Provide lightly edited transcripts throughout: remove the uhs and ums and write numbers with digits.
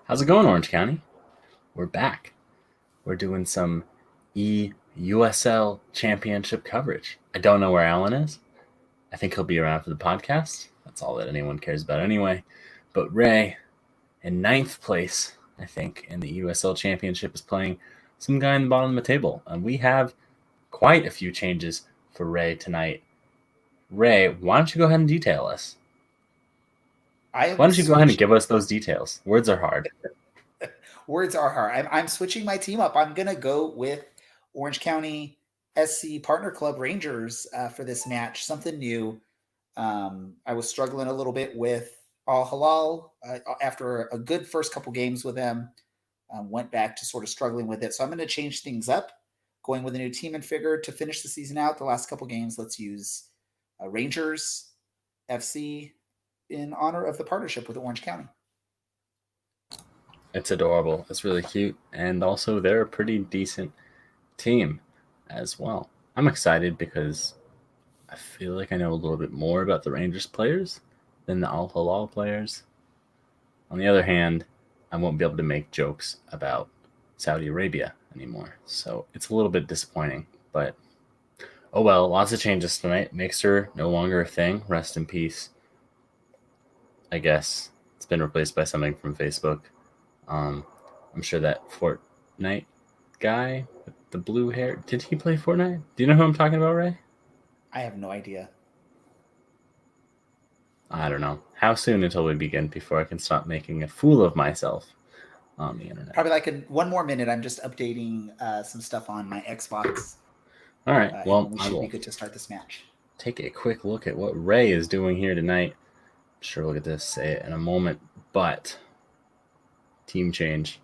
How's it going, Orange County? We're back. We're doing some eUSL championship coverage. I don't know where Alan is. I think he'll be around for the podcast. That's all that anyone cares about anyway. But Ray, in ninth place, I think, in the USL championship, is playing some guy in the bottom of the table. And we have quite a few changes for Ray tonight. Ray, why don't you go ahead and detail us? I Why am don't you go ahead and switching. give us those details? Words are hard. Words are hard. I'm switching my team up. I'm gonna go with Orange County SC Partner Club Rangers for this match. Something new. I was struggling a little bit with Al Halal after a good first couple games with them. Went back to sort of struggling with it. So I'm going to change things up. Going with a new team and figure to finish the season out. The last couple games, let's use Rangers FC in honor of the partnership with Orange County. It's adorable. It's really cute. And also, they're a pretty decent team as well. I'm excited because I feel like I know a little bit more about the Rangers players than the Al Hilal players. On the other hand, I won't be able to make jokes about Saudi Arabia anymore. So it's a little bit disappointing. But oh well, lots of changes tonight. Mixer, no longer a thing. Rest in peace. I guess it's been replaced by something from Facebook. Um, I'm sure that Fortnite guy with the blue hair. Did he play Fortnite? Do you know who I'm talking about, Ray? I have no idea. I don't know. How soon until we begin before I can stop making a fool of myself on the internet? Probably like one more minute. I'm just updating some stuff on my Xbox, All right. and Well, then we I should be will good to start this match. take a quick look at what Ray is doing here tonight. I'm sure we'll get to say it in a moment, but team change.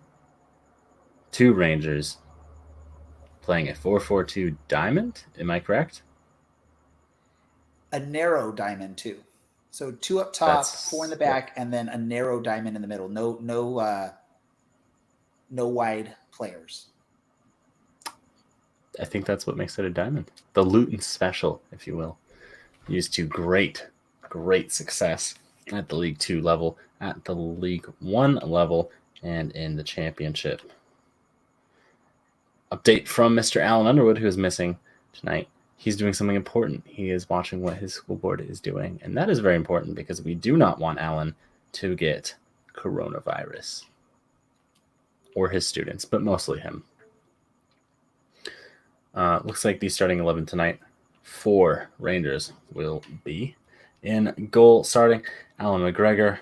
Two Rangers playing a 4-4-2 diamond. Am I correct? A narrow diamond too. So two up top, four in the That's what back, and then a narrow diamond in the middle. No wide players. I think that's what makes it a diamond. The Luton special, if you will. Used to great success at the League Two level, at the League One level, and in the championship. Update from Mr. Alan Underwood, who is missing tonight. He's doing something important. He is watching what his school board is doing, and that is very important because we do not want Alan to get coronavirus or his students, but mostly him. Looks like the starting 11 tonight for Rangers will be in goal starting Alan McGregor,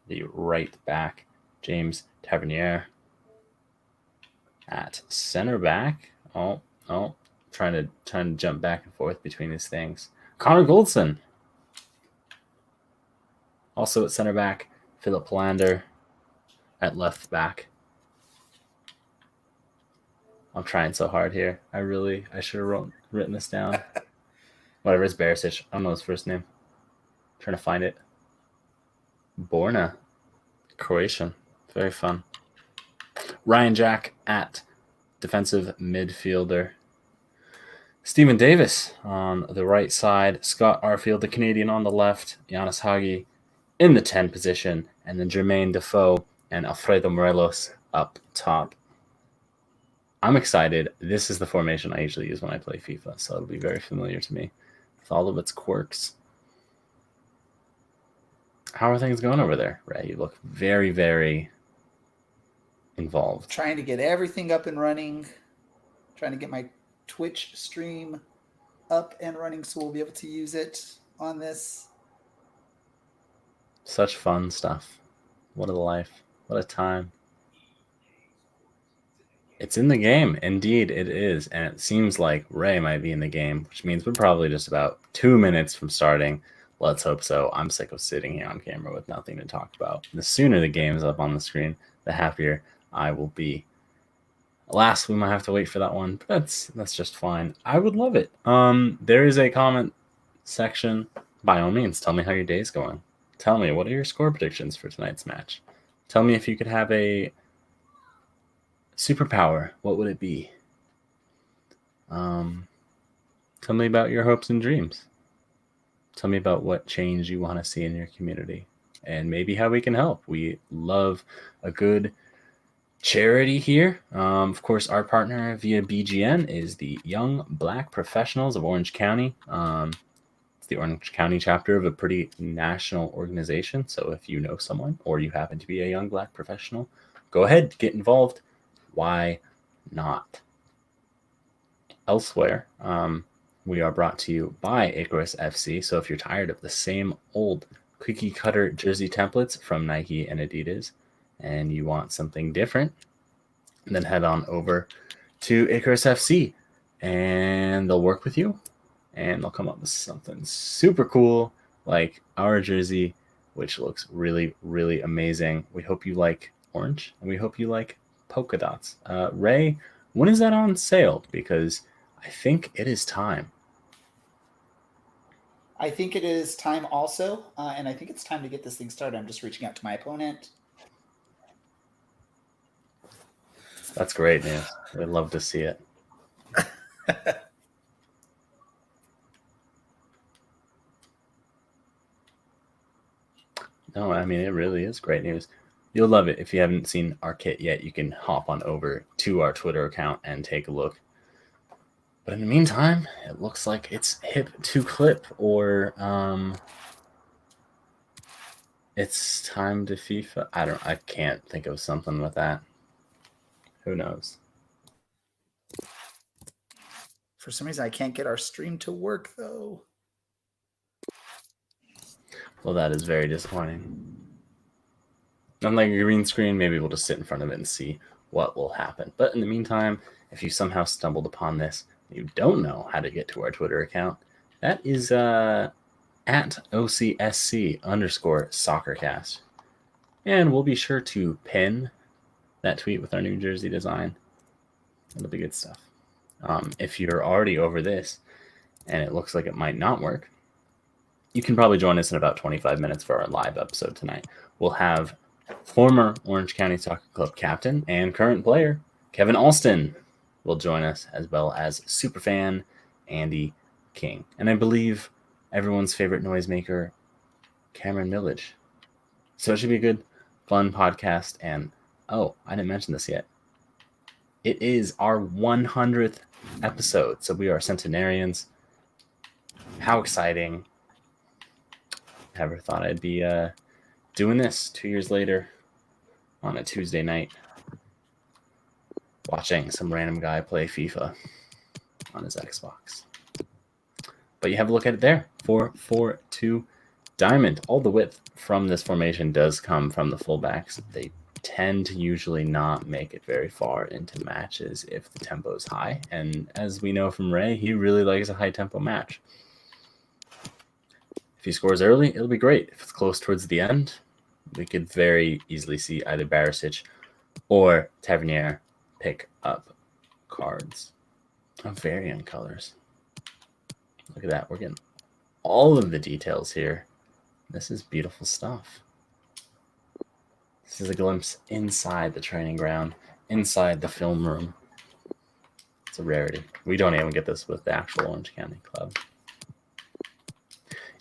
the right back, James Tavernier at center back. Oh, trying to jump back and forth between these things. Connor Goldson. Also at center back, Philip Lander at left back. I'm trying so hard here. I should have written this down. Whatever, it's Barisic. I don't know his first name. I'm trying to find it. Borna, Croatian. Very fun. Ryan Jack at defensive midfielder. Stephen Davis on the right side. Scott Arfield, the Canadian, on the left. Giannis Hagi in the 10 position. And then Jermaine Defoe and Alfredo Morelos up top. I'm excited. This is the formation I usually use when I play FIFA, so it'll be very familiar to me with all of its quirks. How are things going over there, Ray? You look very, very involved. Trying to get everything up and running. Trying to get my Twitch stream up and running so we'll be able to use it on this. Such fun stuff. What a life. What a time. It's in the game. Indeed, it is. And it seems like Ray might be in the game, which means we're probably just about 2 minutes from starting. Let's hope so. I'm sick of sitting here on camera with nothing to talk about. The sooner the game is up on the screen, the happier I will be. Alas, we might have to wait for that one, but that's just fine. I would love it. There is a comment section. By all means, tell me how your day's going. Tell me, what are your score predictions for tonight's match? Tell me if you could have a superpower, what would it be? Tell me about your hopes and dreams. Tell me about what change you want to see in your community. and maybe how we can help. We love a good charity here. Of course, our partner via BGN is the Young Black Professionals of Orange County. It's the Orange County chapter of a pretty national organization. So if you know someone or you happen to be a young Black professional, go ahead, get involved. Why not? Elsewhere, we are brought to you by Icarus FC. So if you're tired of the same old cookie cutter jersey templates from Nike and Adidas and you want something different, then head on over to Icarus FC and they'll work with you and they'll come up with something super cool like our jersey, which looks really, really amazing. We hope you like orange and we hope you like polka dots. Ray, when is that on sale? Because I think it is time. I think it is time also, and I think it's time to get this thing started. I'm just reaching out to my opponent. That's great news. We'd love to see it. No, I mean, it really is great news. You'll love it. If you haven't seen our kit yet, you can hop on over to our Twitter account and take a look. But in the meantime, it looks like it's hip to clip, or it's time to FIFA. I can't think of something with that. Who knows? For some reason, I can't get our stream to work, though. Well, that is very disappointing. Unlike a green screen, maybe we'll just sit in front of it and see what will happen. But in the meantime, if you somehow stumbled upon this, you don't know how to get to our Twitter account, that is at OCSC_soccercast. And we'll be sure to pin that tweet with our new jersey design. It'll be good stuff. If you're already over this and it looks like it might not work, you can probably join us in about 25 minutes for our live episode tonight. We'll have former Orange County Soccer Club captain and current player Kevin Alston will join us, as well as superfan Andy King. And I believe everyone's favorite noisemaker, Cameron Millage. So it should be a good, fun podcast. And oh, I didn't mention this yet. It is our 100th episode. So we are centenarians. How exciting. Never thought I'd be doing this 2 years later on a Tuesday night, watching some random guy play FIFA on his Xbox. But you have a look at it there. 4-4-2 diamond. All the width from this formation does come from the fullbacks. They tend to usually not make it very far into matches if the tempo is high. And as we know from Ray, he really likes a high tempo match. If he scores early, it'll be great. If it's close towards the end, we could very easily see either Barisic or Tavernier pick up cards of variant colors. Look at that. We're getting all of the details here. This is beautiful stuff. This is a glimpse inside the training ground, inside the film room. It's a rarity. We don't even get this with the actual Orange County Club.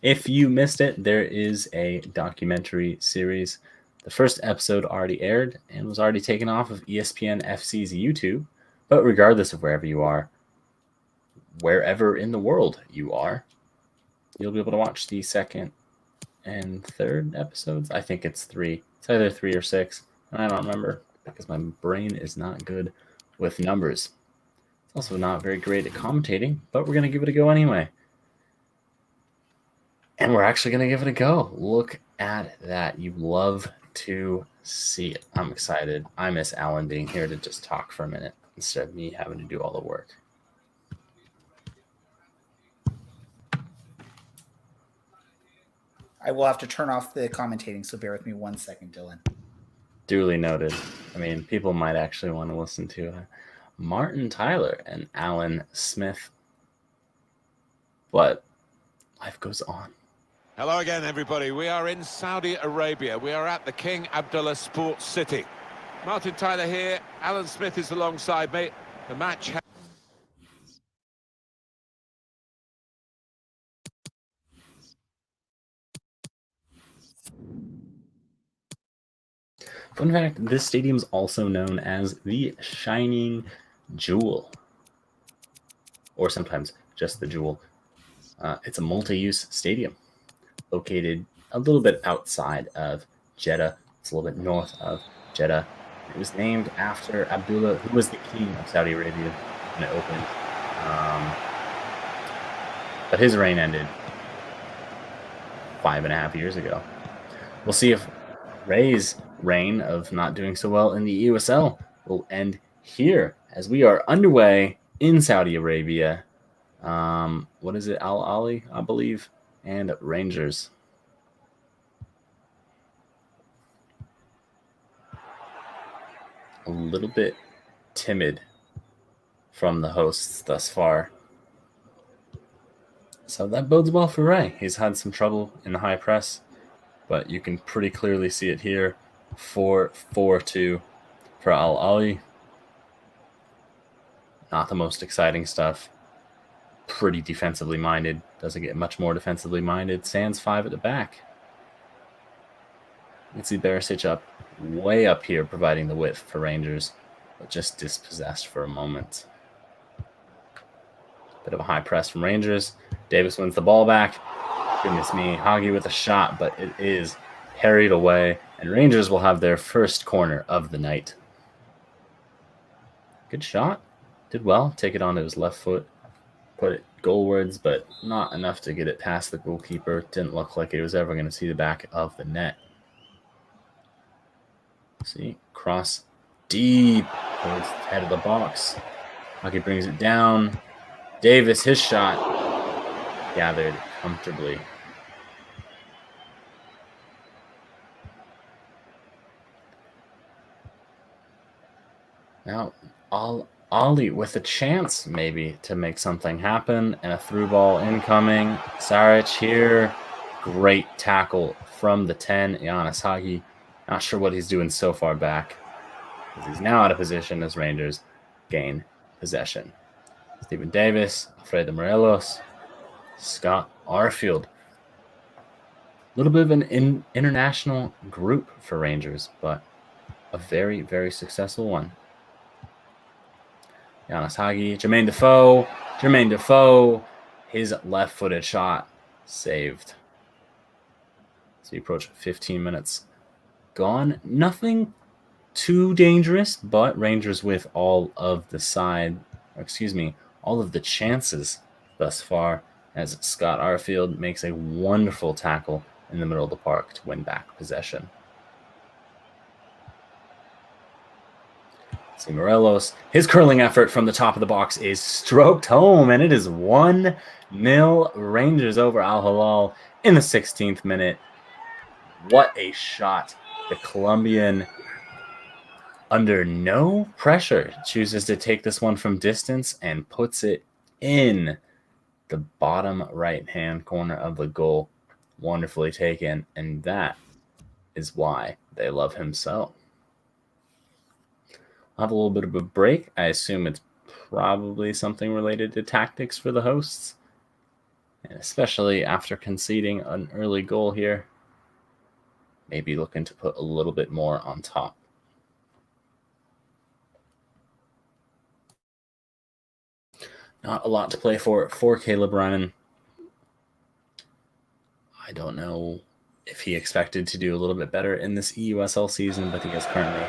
If you missed it, there is a documentary series. The first episode already aired and was already taken off of ESPN FC's YouTube. But regardless of wherever you are, wherever in the world you are, you'll be able to watch the second and third episodes. I think it's 3. It's either 3 or 6. I don't remember because my brain is not good with numbers. It's also not very great at commentating, but we're going to give it a go anyway. And we're actually going to give it a go. Look at that. You love to see it. I'm excited. I miss Alan being here to just talk for a minute instead of me having to do all the work. I will have to turn off the commentating, so bear with me 1 second, Dylan. Duly noted. I mean, people might actually want to listen to Martin Tyler and Alan Smith. But life goes on. Hello again, everybody. We are in Saudi Arabia. We are at the King Abdullah Sports City. Martin Tyler here. Alan Smith is alongside me. The match Fun fact, this stadium is also known as the Shining Jewel, or sometimes just the Jewel. It's a multi-use stadium located a little bit outside of Jeddah. It's a little bit north of Jeddah. It was named after Abdullah, who was the king of Saudi Arabia when it opened. But his reign ended 5.5 years ago. We'll see if Ray's reign of not doing so well in the eUSL will end here as we are underway in Saudi Arabia. What is it? Al Ali, I believe, and Rangers. A little bit timid from the hosts thus far. So that bodes well for Ray. He's had some trouble in the high press, but you can pretty clearly see it here. 4-4-2 for Al Ali. Not the most exciting stuff. Pretty defensively minded. Doesn't get much more defensively minded. Sands 5 at the back. You can see Barisic up way up here, providing the width for Rangers, but just dispossessed for a moment. Bit of a high press from Rangers. Davis wins the ball back. Goodness me, Hagi with a shot, but it is parried away, and Rangers will have their first corner of the night. Good shot. Did well. Take it onto his left foot. Put it goalwards, but not enough to get it past the goalkeeper. Didn't look like it was ever going to see the back of the net. See, cross deep towards the head of the box. Hagi brings it down. Davis, his shot, gathered comfortably. Now, Ali with a chance maybe to make something happen, and a through ball incoming. Saric here. Great tackle from the 10, Giannis Hagi. Not sure what he's doing so far back, because he's now out of position as Rangers gain possession. Stephen Davis, Alfredo Morelos, Scott Arfield. A little bit of an international group for Rangers, but a very, very successful one. Giannis Hagi, Jermaine Defoe, his left-footed shot saved. So you approach 15 minutes gone. Nothing too dangerous, but Rangers with all of the all of the chances thus far, as Scott Arfield makes a wonderful tackle in the middle of the park to win back possession. See Morelos, his curling effort from the top of the box is stroked home, and it is 1-0 Rangers over Al Hilal in the 16th minute. What a shot. The Colombian, under no pressure, chooses to take this one from distance and puts it in the bottom right-hand corner of the goal. Wonderfully taken, and that is why they love him so. I'll have a little bit of a break. I assume it's probably something related to tactics for the hosts, and especially after conceding an early goal here, maybe looking to put a little bit more on top. Not a lot to play for Caleb Ryman. I don't know if he expected to do a little bit better in this eUSL season, but he is currently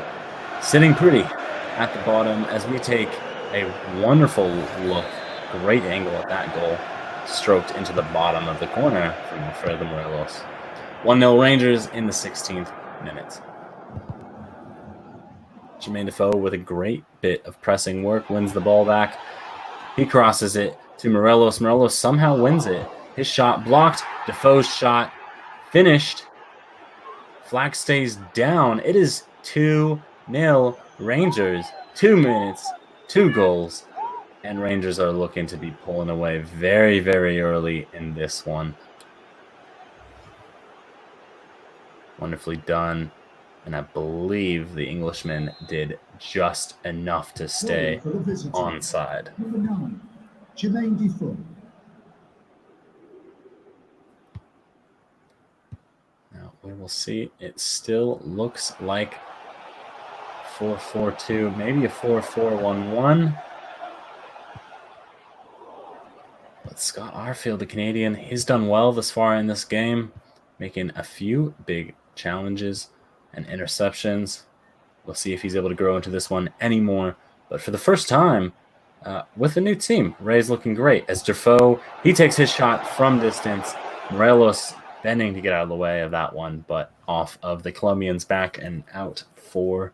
sitting pretty at the bottom as we take a wonderful look, great angle at that goal, stroked into the bottom of the corner from Alfredo Morelos. 1-0 Rangers in the 16th minute. Jermaine Defoe with a great bit of pressing work wins the ball back. He crosses it to Morelos. Morelos somehow wins it. His shot blocked. Defoe's shot finished. Flag stays down. It is 2-0 Rangers. 2 minutes, 2 goals. And Rangers are looking to be pulling away very, very early in this one. Wonderfully done. And I believe the Englishman did just enough to stay onside. Number 9, Jermaine Defoe. Now we will see. It still looks like 4-4-2, maybe a 4-4-1-1. But Scott Arfield, the Canadian, he's done well thus far in this game, making a few big challenges and interceptions. We'll see if he's able to grow into this one anymore. But for the first time, with the new team, Ray's looking great. As Defoe, he takes his shot from distance. Morelos bending to get out of the way of that one, but off of the Colombians back and out for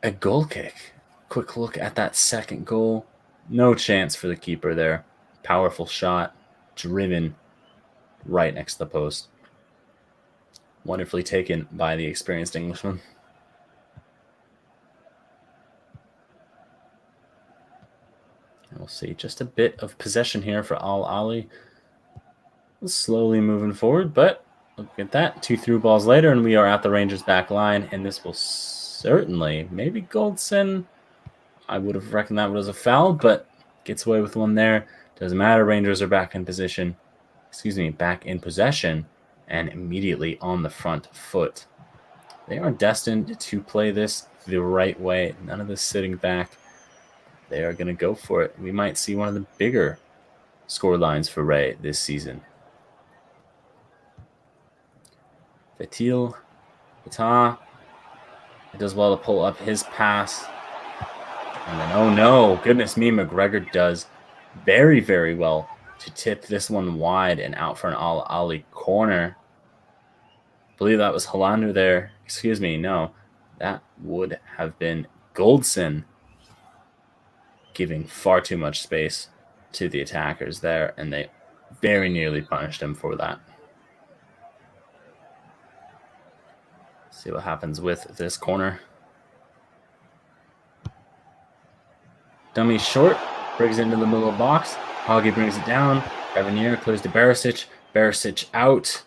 a goal kick. Quick look at that second goal. No chance for the keeper there. Powerful shot, driven right next to the post. Wonderfully taken by the experienced Englishman. And we'll see just a bit of possession here for Al Ali. Slowly moving forward, but look at that. 2 through balls later, and we are at the Rangers back line, and this will certainly, maybe Goldson, I would have reckoned that was a foul, but gets away with one there. Doesn't matter. Rangers are back in position. Back in possession, and immediately on the front foot. They are destined to play this the right way. None of this sitting back. They are going to go for it. We might see one of the bigger score lines for Ray this season. Fatih, it does well to pull up his pass. And then, oh no, goodness me, McGregor does very, very well to tip this one wide and out for an Al Ali corner. I believe that was Hollander there. Excuse me, no. That would have been Goldson giving far too much space to the attackers there, and they very nearly punished him for that. See what happens with this corner. Dummy short, brings it into the middle of the box. Hoggy brings it down. Tavernier clears to Barisic. Barisic out.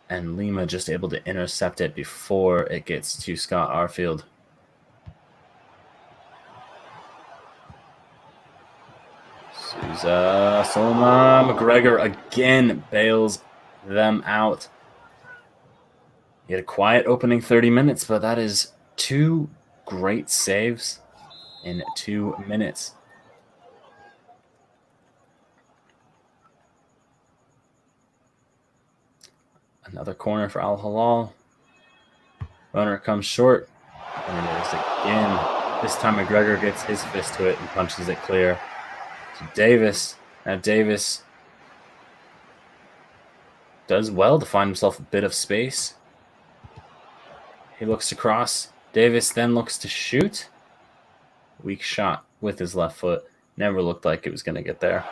And Lima just able to intercept it before it gets to Scott Arfield. Souza, Solomon, McGregor again bails them out. He had a quiet opening 30 minutes, but that is 2 great saves in 2 minutes. Another corner for Al Hilal. Runner comes short. And there's again. This time McGregor gets his fist to it and punches it clear to Davis. Now Davis does well to find himself a bit of space. He looks to cross. Davis then looks to shoot. Weak shot with his left foot. Never looked like it was going to get there.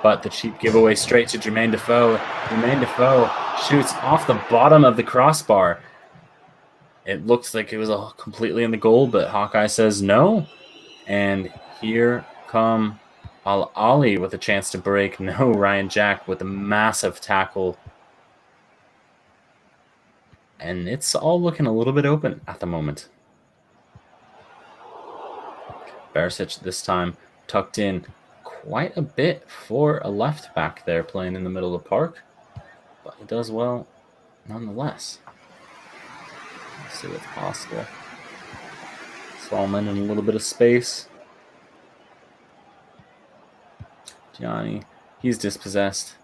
But the cheap giveaway straight to Jermaine Defoe. Jermaine Defoe shoots off the bottom of the crossbar. It looks like it was completely in the goal, but Hawkeye says no. And here come Al Ali with a chance to break. No, Ryan Jack with a massive tackle. And it's all looking a little bit open at the moment. Barisic this time tucked in quite a bit for a left back there playing in the middle of the park. But he does well nonetheless. Let's see what's possible. Solomon in a little bit of space. Gianni, he's dispossessed.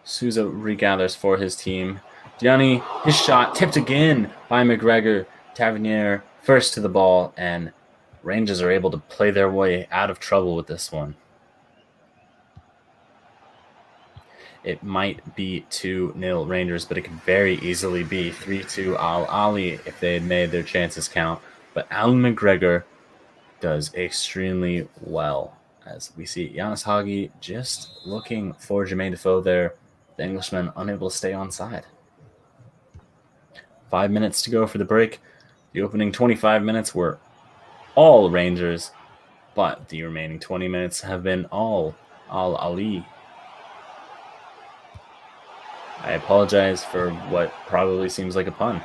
Souza regathers for his team. Gianni, his shot tipped again by McGregor. Tavernier first to the ball, and Rangers are able to play their way out of trouble with this one. It might be 2-0 Rangers, but it could very easily be 3-2 Al Ali if they had made their chances count. But Alan McGregor does extremely well. As we see Giannis Hagi just looking for Jermaine Defoe there. The Englishman unable to stay onside. 5 minutes to go for the break. The opening 25 minutes were all Rangers, but the remaining 20 minutes have been all Al Ali. I apologize for what probably seems like a pun.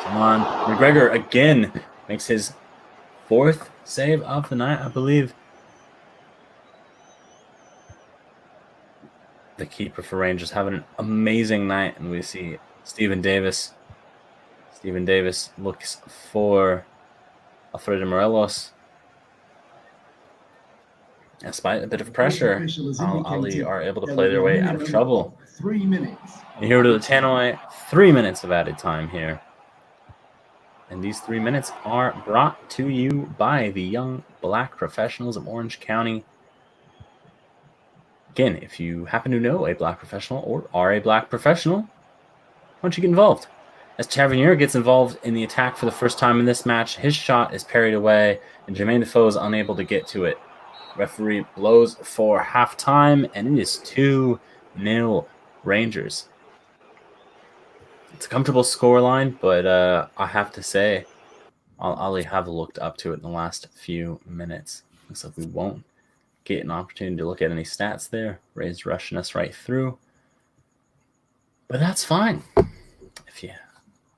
Come on. McGregor again makes his 4th save of the night, I believe. The keeper for Rangers having an amazing night, and we see Stephen Davis Steven Davis looks for Alfredo Morelos. Despite a bit of pressure, Al Ali are able to play their way out of trouble. 3 minutes. And here to the Tannoy, 3 minutes of added time here. And these 3 minutes are brought to you by the young black professionals of Orange County. Again, if you happen to know a black professional or are a black professional, why don't you get involved? As Tavernier gets involved in the attack for the first time in this match, his shot is parried away, and Jermaine Defoe is unable to get to it. Referee blows for halftime, and it is 2-0 Rangers. It's a comfortable scoreline, but I have to say, Al Ali have looked up to it in the last few minutes. Looks like we won't get an opportunity to look at any stats there. Ray's rushing us right through. But that's fine.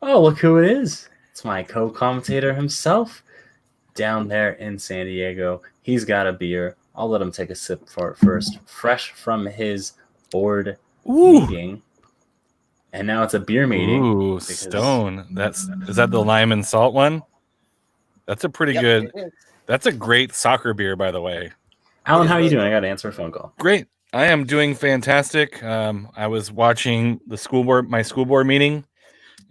Oh, look who it is. It's my co-commentator himself down there in San Diego. He's got a beer. I'll let him take a sip for it first. Fresh from his board meeting. And now it's a beer meeting. Ooh, Stone. Is that the lime and salt one? That's a pretty good. That's a great soccer beer, by the way. Alan, how are you doing? I got to answer a phone call. Great. I am doing fantastic. I was watching my school board meeting,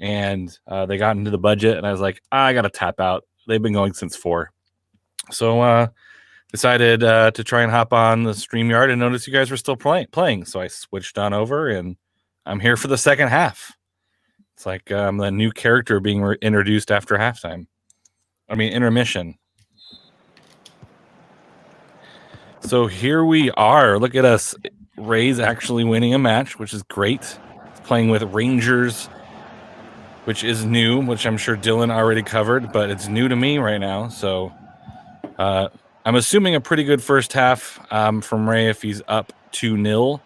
and they got into the budget, and I was like, I got to tap out. They've been going since 4. So decided to try and hop on the StreamYard and notice you guys were still playing. So I switched on over, and I'm here for the second half. It's like I'm the new character being introduced after halftime. Intermission. So here we are. Look at us. Ray's actually winning a match, which is great. It's playing with Rangers, which is new, which I'm sure Dylan already covered, but it's new to me right now. So I'm assuming a pretty good first half from Ray if he's up 2-0.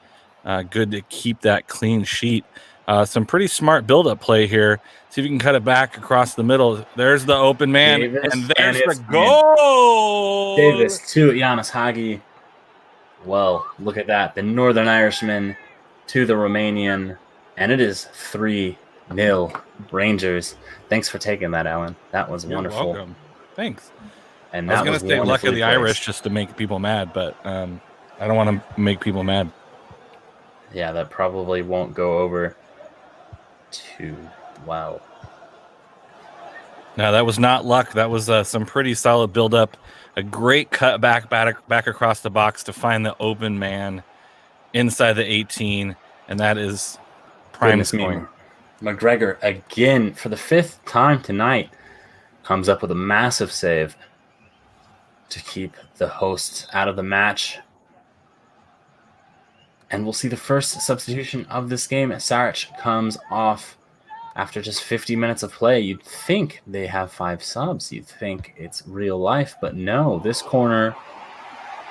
Good to keep that clean sheet. Some pretty smart build-up play here. See if you can cut it back across the middle. There's the open man, Davis, and there's the goal! Davis to Giannis Hagi. Well, look at that. The Northern Irishman to the Romanian, and it is 3-0 Rangers. Thanks for taking that, Alan. That was wonderful. You're welcome. Thanks. And I was going to say luck of the Irish just to make people mad, but I don't want to make people mad. Yeah, that probably won't go over too well. No, that was not luck. That was some pretty solid build-up. A great cut back across the box to find the open man inside the 18, and that is prime scoring. McGregor, again, for the 5th time tonight, comes up with a massive save to keep the hosts out of the match. And we'll see the first substitution of this game. Saric comes off after just 50 minutes of play. You'd think they have 5 subs. You'd think it's real life, but no. This corner,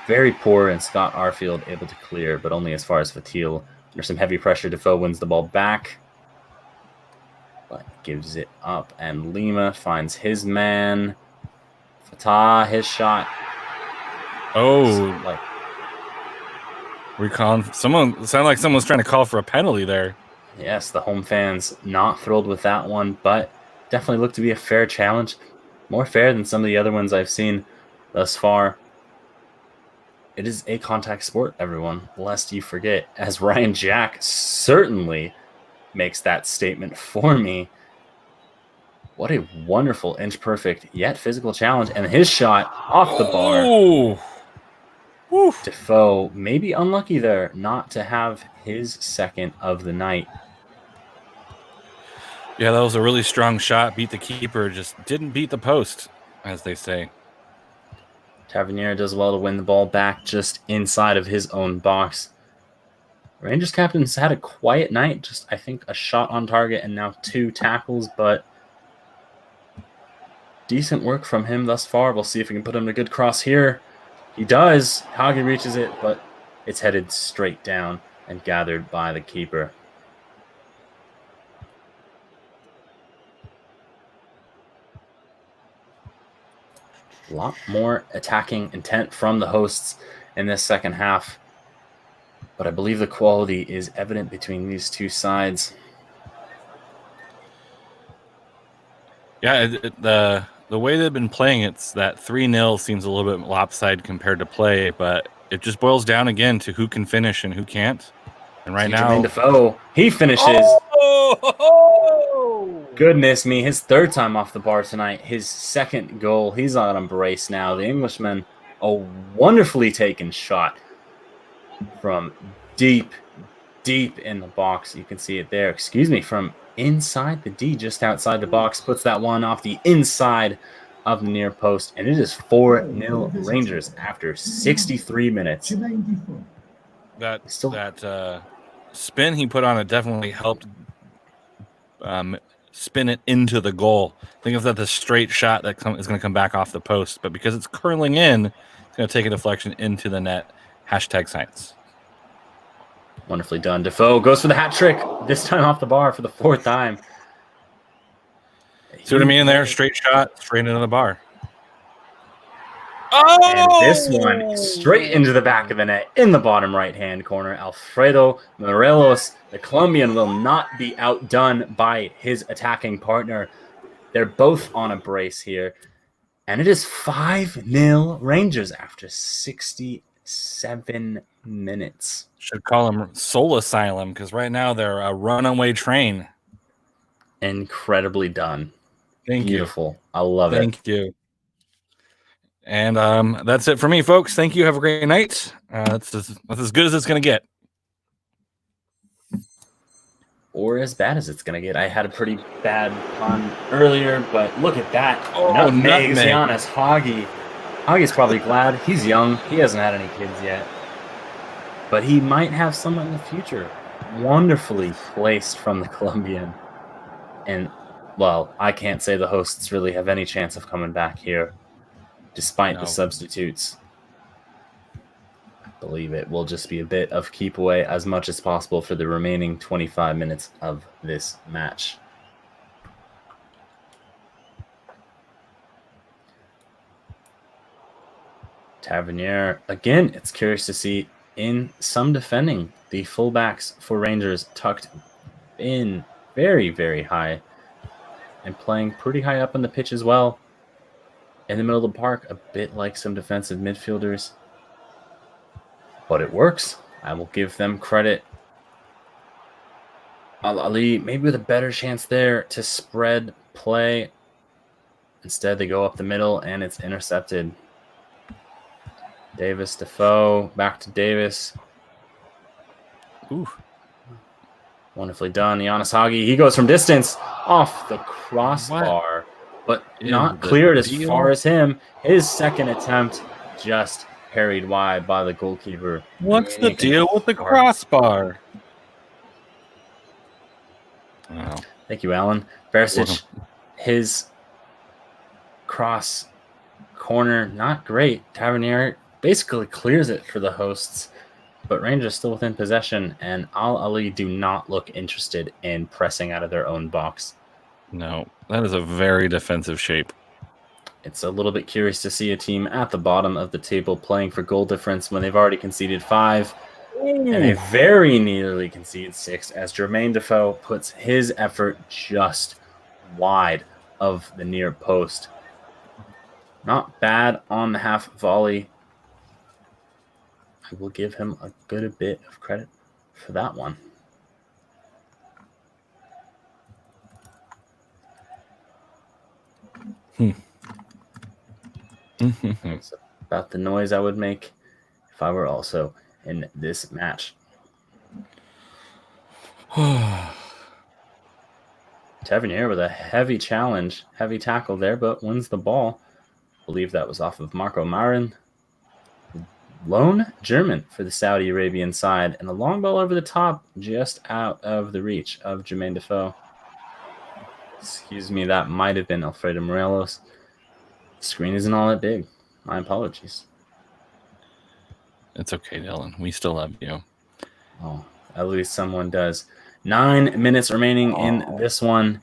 very poor, and Scott Arfield able to clear, but only as far as Fatil. Under some heavy pressure, Defoe wins the ball back, but gives it up, and Lima finds his man. Fatah, his shot. Oh, recalling someone. Sounded like someone's trying to call for a penalty there. Yes, the home fans not thrilled with that one, but definitely looked to be a fair challenge. More fair than some of the other ones I've seen thus far. It is a contact sport, everyone, lest you forget, as Ryan Jack certainly makes that statement for me. What a wonderful inch-perfect, yet physical challenge, and his shot off the bar. Oh. Defoe may be unlucky there not to have his second of the night. Yeah, that was a really strong shot. Beat the keeper, just didn't beat the post, as they say. Tavernier does well to win the ball back just inside of his own box. Rangers captain's had a quiet night. Just, I think, a shot on target and now 2 tackles, but decent work from him thus far. We'll see if we can put him in a good cross here. He does. Hagi reaches it, but it's headed straight down and gathered by the keeper. A lot more attacking intent from the hosts in this second half, but I believe the quality is evident between these two sides. Yeah, the way they've been playing, it's that 3-0 seems a little bit lopsided compared to play, but it just boils down again to who can finish and who can't. And right now, Jermaine Defoe, he finishes. Oh! Goodness me, his third time off the bar tonight. His second goal. He's on a brace now. The Englishman, a wonderfully taken shot from deep in the box. You can see it there. Excuse me, from inside the D, just outside the box. Puts that one off the inside of the near post. And it is 4-0 Rangers after 63 minutes. That spin he put on it definitely helped spin it into the goal. Think of that the straight shot that is going to come back off the post, but because it's curling in, it's going to take a deflection into the net. #science. Wonderfully done. Defoe goes for the hat trick, this time off the bar for the fourth time. See what I mean there? Straight shot, straight into the bar. Oh! And this one straight into the back of the net in the bottom right-hand corner. Alfredo Morelos, the Colombian, will not be outdone by his attacking partner. They're both on a brace here. And it is 5-0 Rangers after 67 minutes. Should call them Soul Asylum because right now they're a runaway train. Incredibly done. Beautiful. You. I love it. Thank you. And that's it for me, folks. Thank you. Have a great night. That's as good as it's going to get. Or as bad as it's going to get. I had a pretty bad pun earlier, but look at that. Oh, Nutmeg. nutmeg. Giannis Hoggy. Hoggy's probably glad. He's young. He hasn't had any kids yet. But he might have some in the future. Wonderfully placed from the Colombian. And, well, I can't say the hosts really have any chance of coming back here, despite the substitutes. I believe it will just be a bit of keep away as much as possible for the remaining 25 minutes of this match. Tavernier, again, it's curious to see in some defending, the fullbacks for Rangers tucked in very, very high and playing pretty high up on the pitch as well. In the middle of the park, a bit like some defensive midfielders. But it works. I will give them credit. Ali, maybe with a better chance there to spread play. Instead, they go up the middle, and it's intercepted. Davis, Defoe, back to Davis. Ooh. Wonderfully done. Giannis Hoggy, he goes from distance off the crossbar, but not cleared as far as him. His second attempt just parried wide by the goalkeeper. What's the deal with the crossbar? Oh. Thank you, Alan. Barisic, his cross corner, not great. Tavernier basically clears it for the hosts, but Rangers still within possession, and Al Ali do not look interested in pressing out of their own box. No, that is a very defensive shape. It's a little bit curious to see a team at the bottom of the table playing for goal difference when they've already conceded 5. And they very nearly concede 6 as Jermaine Defoe puts his effort just wide of the near post. Not bad on the half volley. I will give him a good bit of credit for that one. It's about the noise I would make if I were also in this match. Tavernier with a heavy challenge, heavy tackle there, but wins the ball. I believe that was off of Marco Marin. Lone German for the Saudi Arabian side, and a long ball over the top, just out of the reach of Jermaine Defoe. Excuse me, that might have been Alfredo Morelos. The screen isn't all that big. My apologies. It's okay, Dylan. We still love you. Oh, at least someone does. 9 minutes remaining in this one.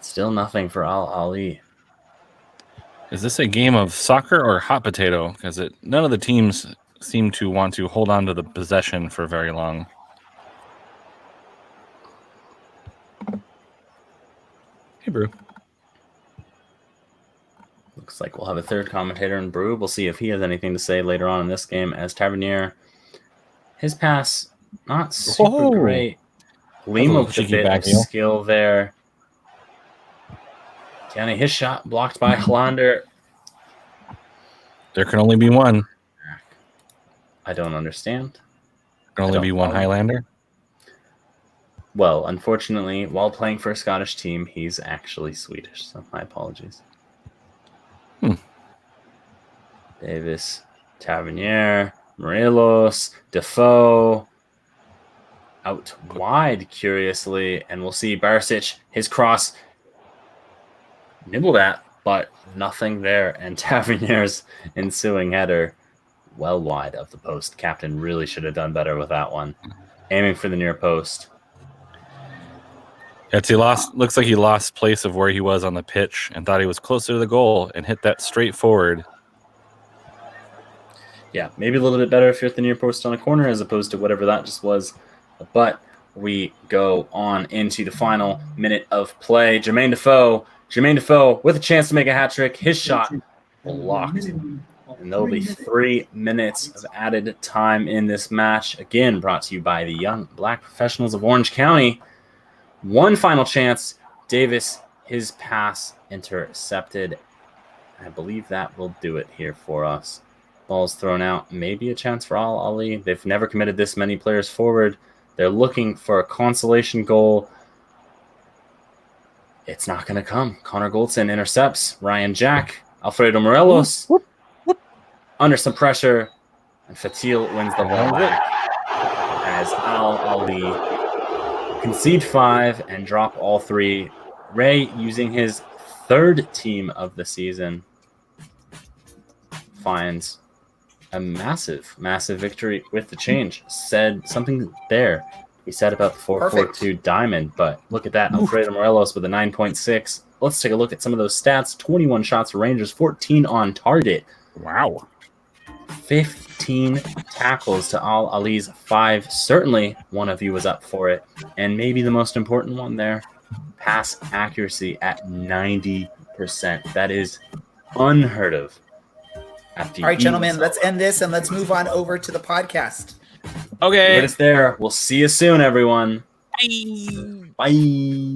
Still nothing for Al Ali. Is this a game of soccer or hot potato? Because none of the teams seem to want to hold on to the possession for very long. Hey, Brew. Looks like we'll have a third commentator in Brew. We'll see if he has anything to say later on in this game as Tavernier. His pass, not super great. Lima with a bit of skill there. Kenny, his shot blocked by Hollander. There can only be one. I don't understand. There can only be one Highlander. Well, unfortunately, while playing for a Scottish team, he's actually Swedish, so my apologies. Davis, Tavernier, Morelos, Defoe. Out wide, curiously, and we'll see Barisic, his cross nibbled at, but nothing there, and Tavernier's ensuing header well wide of the post. Captain really should have done better with that one. Aiming for the near post. He lost. Looks like he lost place of where he was on the pitch and thought he was closer to the goal and hit that straight forward. Yeah, maybe a little bit better if you're at the near post on a corner as opposed to whatever that just was. But we go on into the final minute of play. Jermaine Defoe with a chance to make a hat trick. His shot blocked. And there'll be 3 minutes of added time in this match. Again, brought to you by the Young Black Professionals of Orange County. One final chance. Davis, his pass intercepted. I believe that will do it here for us. Ball's thrown out. Maybe a chance for Al Ali. They've never committed this many players forward. They're looking for a consolation goal. It's not going to come. Connor Goldson intercepts. Ryan Jack. Alfredo Morelos. Under some pressure. And Fatil wins the ball back. As Al Ali concede 5 and drop all 3. Ray, using his 3rd team of the season, finds a massive victory with the change. Said something there. We said about the 4-4-2 diamond, but look at that. Alfredo Morelos with a 9.6. Let's take a look at some of those stats. 21 shots for Rangers, 14 on target. Wow. 15 tackles to Al Ali's 5. Certainly one of you was up for it. And maybe the most important one there, pass accuracy at 90%. That is unheard of. All right, gentlemen, let's end this and let's move on over to the podcast. Okay. It's there. We'll see you soon, everyone. Bye. Bye.